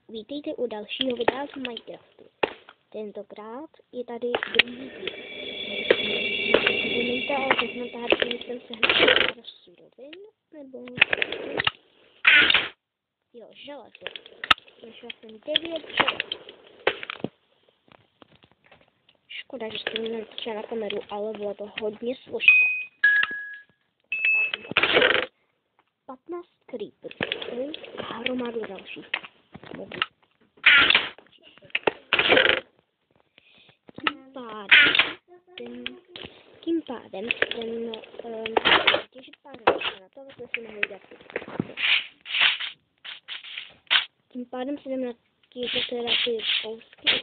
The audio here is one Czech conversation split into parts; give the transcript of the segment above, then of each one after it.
Vítejte u dalšího videa z Minecraftu. Tentokrát je tady druhý díl. Promiňte, ale teď natáčím jsem sehnal surovin, nebo... Jo, železo. Našla jsem 9 železo. Škoda, že jsem nenatočila na kameru, ale bylo to hodně složité. 15 creeperů a hromadu dalších mobů. Tím pádem jsem těžit pár na to, aby jsme si mohli dát. Tím pádem se jdeme na ty kousky.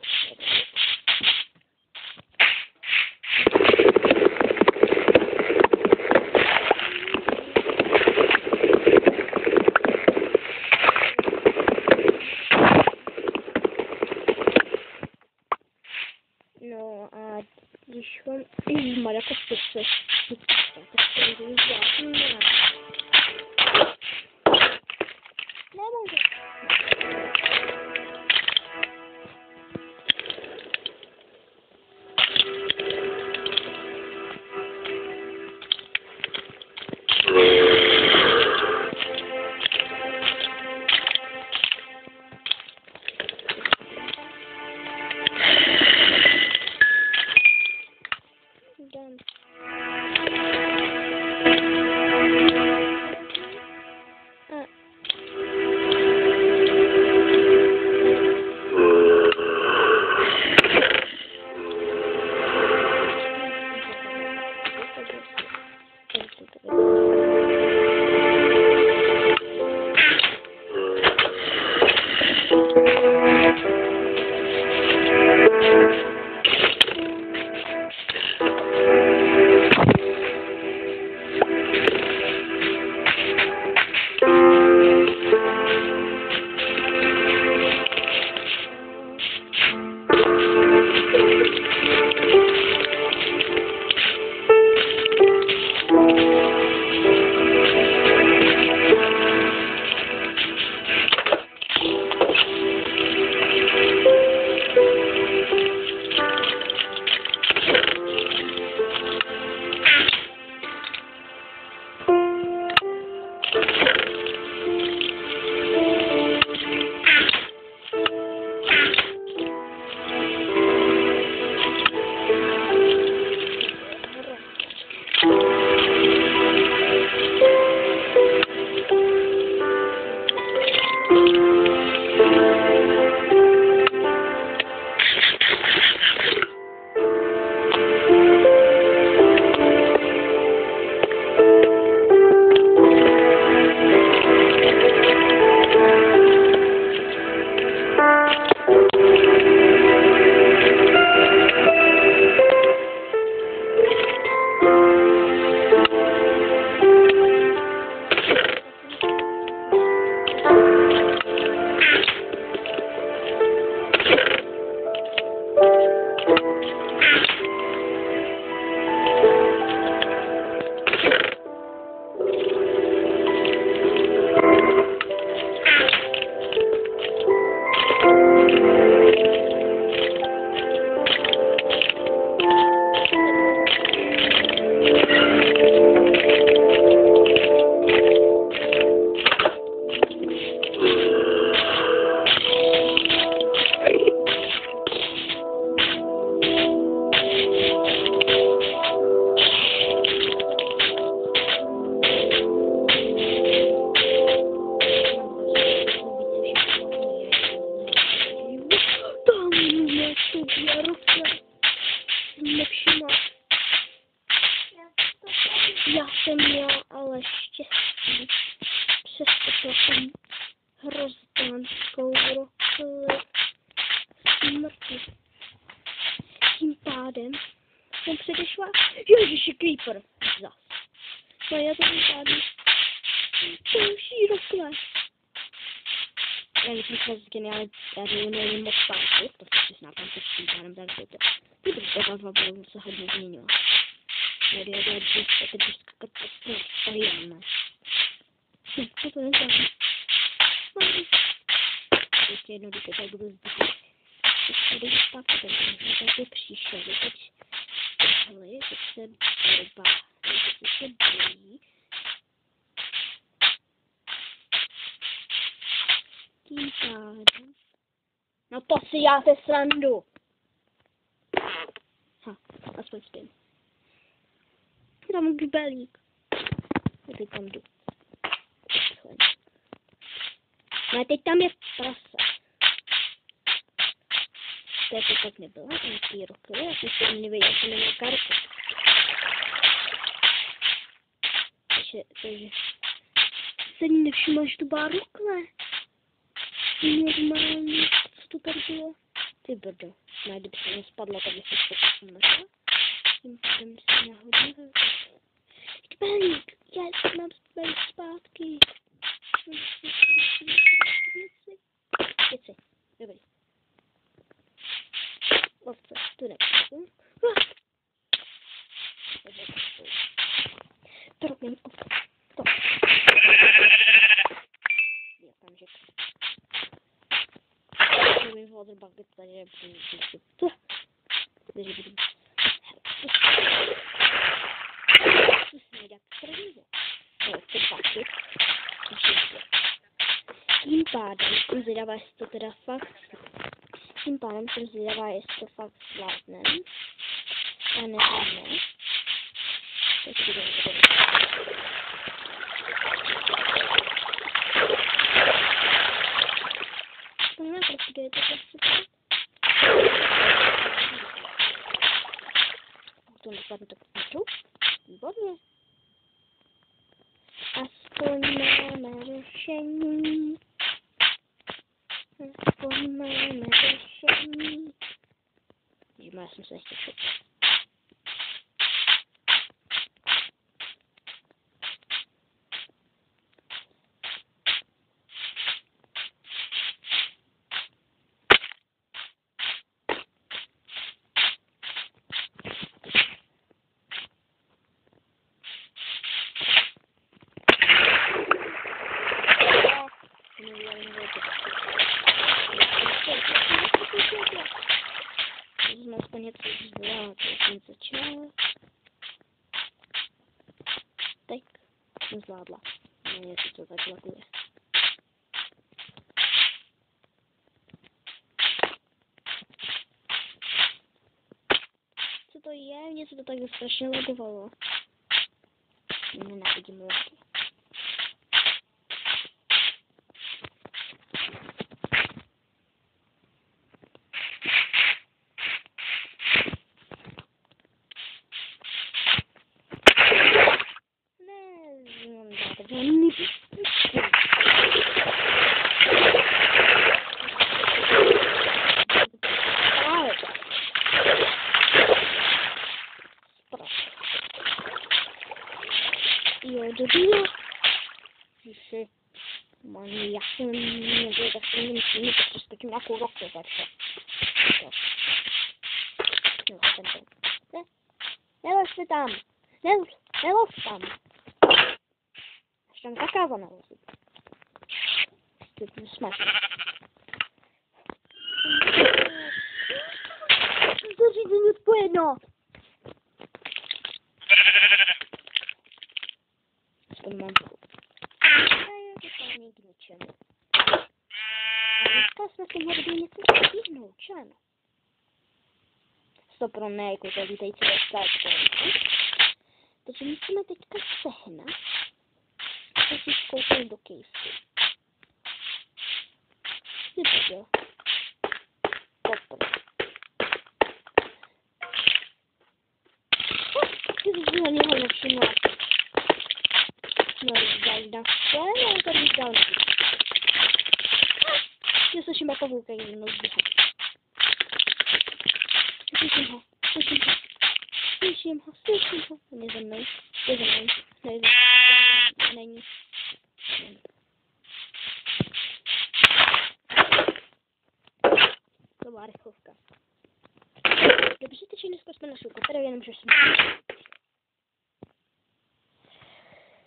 No a když vám jako pice, tak to je jasný. Nemůžu. Já jsem měla ale štěstí, přesto jsem hrozdánskou rokli smrti. Tím pádem jsem předešla, ježiši, creeper, zas. No já to tím pádem další rokle. Já myslím, že z geniální tady nevím moc párky, to se přizná tam se s tím pádem zařešujte. Ty to dva budou se hodně změnilo. Tady je teď skakat tady máme. Co to neznám? ještě jednou, když tady budu zbytit. Tady tak, takže přišel, teď se blbá, teď se bojí. Tím pádem. No to si já se srandu. Aspoň spím. Je tam gbelík. A teď tam jdu. No a teď tam je prase. To tak nebylo, nějaký roky, já jsem si nevěděl, že nemá kartu. Takže se nevšimla, že to byla rukle. Normálně, co to tady bylo? Ty brdo, no kdyby se nespadla, tak bych se posunula. Tím pádem si nahodila. Kbelík, já mám kbelík zpátky. Věci, dobrý. Ovce, tu nepůjdu. Trobím ovce. To. Je tam, že... Trobím water bucket, takže budu to. Takže budu... Musím dělat krvíze. Ty bucket. Tím pádem jsem zvědavá, jestli to teda fakt... Tím pádem jsem zvědavá, jestli to fakt zvládnem. A nezvládne. Tak si jdeme to dobře. To nemá prostě, kde je to prostě. To nepadne tak půjdu. Výborně. Aspoň máme řešení. Aspoň máme řešení. Ježiš, já jsem se nechtěl šut. Jsme aspoň něco zvládli, jsem začala. Tak, jsem zvládla. Mě to tak laguje. Co to je? Mně se to tak strašně lagovalo. Nenávidím lagy. Jo, debil. Ježiši. Mani, já jsem nevěděl, tak jsem nemyslím, že prostě skočím nějakou roky, takže. Jo, ten. Ne, nelož se tam. Nelož tam. Až tam zakázané lozit. Ty nesmysl. To řízení spojeno. Aspoň mám chuť. A je to tam k ničemu. Dneska jsme si mohli něco stihnout, čo ano? Stopro ne, jako to vítající ve stáčku. Takže musíme teďka sehnat. A si zkoupit do kejsku. Je to děl. Stopro. Ty jsi ho něho nevšimla. No, zajda. To je tady dál. Já slyším jako vůka jenom zběhat. Slyším ho. On je za mnou. Není. To byla rychlovka. Dobře, teď dneska jsme našli koperu, jenom že jsme...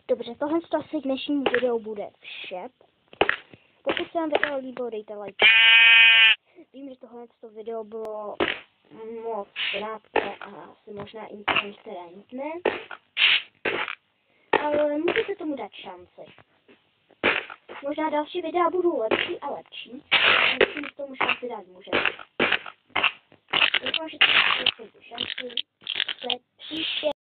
Dobře, tohle asi k dnešnímu videu bude vše. Pokud se vám video líbilo, dejte like. Vím, že tohle video bylo moc krátké a asi možná i některé nutné. Ale můžete tomu dát šanci. Možná další videa budou lepší a lepší. Myslím, že tomu šanci dát můžete. Doufám, že to máte šanci se příště.